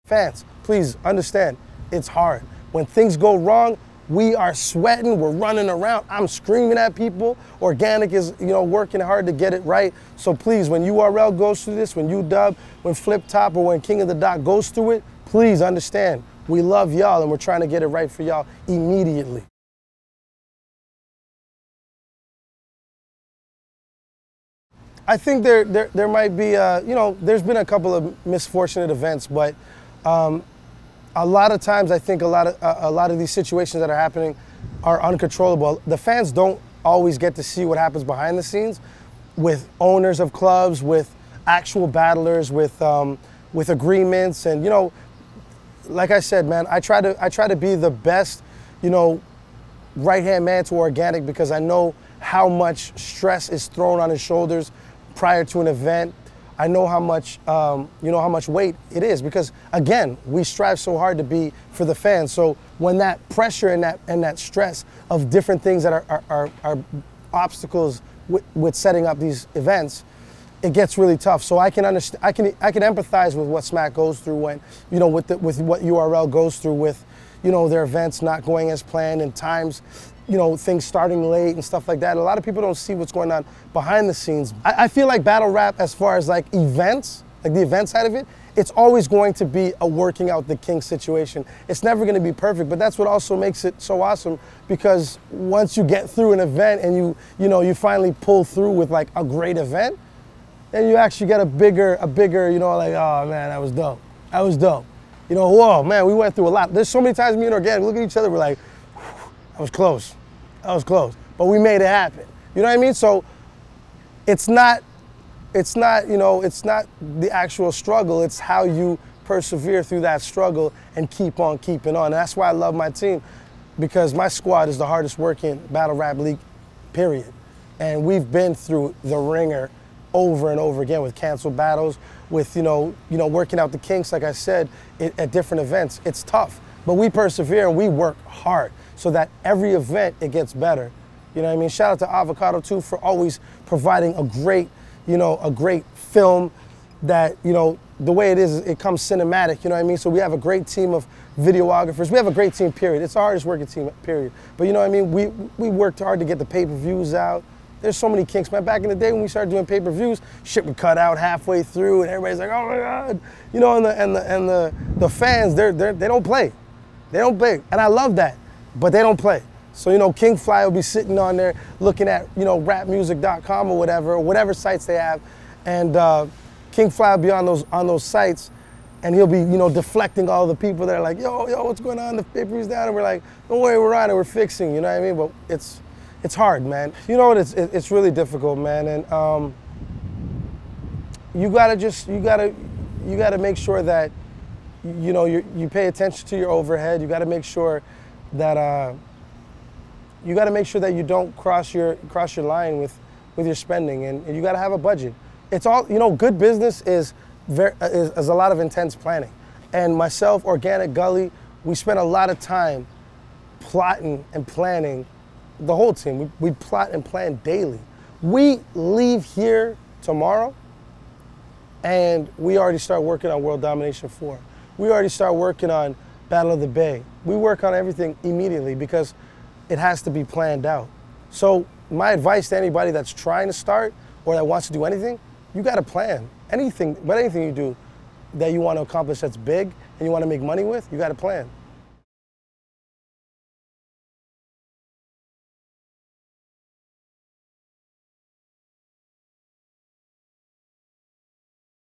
Fans, please understand, it's hard. When things go wrong, we are sweating, we're running around, I'm screaming at people. Organic is, working hard to get it right. So please, when URL goes through this, when UW, when Flip Top, or when King of the Dot goes through it, please understand, we love y'all and we're trying to get it right for y'all immediately. I think there might be, there's been a couple of misfortunate events, but a lot of times I think a lot of these situations that are happening are uncontrollable. The fans don't always get to see what happens behind the scenes with owners of clubs, with actual battlers, with agreements, and like I said, man, I try to be the best, right-hand man to Organic, because I know how much stress is thrown on his shoulders prior to an event. I know how much, how much weight it is, because again, we strive so hard to be for the fans. So when that pressure and that stress of different things that are obstacles with setting up these events, it gets really tough. So I can understand, I can empathize with what Smack goes through when, with what URL goes through with, their events not going as planned and times, things starting late and stuff like that. And a lot of people don't see what's going on behind the scenes. I feel like battle rap, as far as like events, like the event side of it, it's always going to be a working out the kinks situation. It's never going to be perfect, but that's what also makes it so awesome, because once you get through an event and you finally pull through with like a great event, then you actually get a bigger, like, oh man, that was dope. That was dope. Whoa, man, we went through a lot. There's so many times me and Organic look at each other, we're like, that was close. That was close, but we made it happen. You know what I mean? So it's not the actual struggle. It's how you persevere through that struggle and keep on keeping on. And that's why I love my team, because my squad is the hardest working battle rap league, period. And we've been through the ringer over and over again with canceled battles, with working out the kinks, like I said, at different events. It's tough, but we persevere and we work hard, so that every event, it gets better. You know what I mean? Shout out to Avocado too for always providing a great, a great film that, the way it is, it comes cinematic, you know what I mean? So we have a great team of videographers. We have a great team, period. It's the hardest working team, period. But you know what I mean? We worked hard to get the pay-per-views out. There's so many kinks, man. Back in the day when we started doing pay-per-views, shit would cut out halfway through and everybody's like, oh my God. And the fans, they don't play. They don't play. And I love that. But they don't play. So, King Fly will be sitting on there looking at, rapmusic.com or whatever sites they have. And King Fly will be on those sites, and he'll be, deflecting all the people that are like, yo, what's going on? The paper's down. And we're like, don't worry, we're on it, we're fixing, you know what I mean? But it's hard, man. You know what, it's really difficult, man. And you gotta make sure that, you pay attention to your overhead. You gotta make sure that you don't cross your line with your spending, and you got to have a budget. It's all, good business is a lot of intense planning. And myself, Organic, Gully, we spend a lot of time plotting and planning. The whole team, we plot and plan daily. We leave here tomorrow, and we already start working on World Domination 4. We already start working on Battle of the Bay. We work on everything immediately because it has to be planned out. So my advice to anybody that's trying to start or that wants to do anything, you got to plan. Anything you do that you want to accomplish that's big and you want to make money with, you got to plan.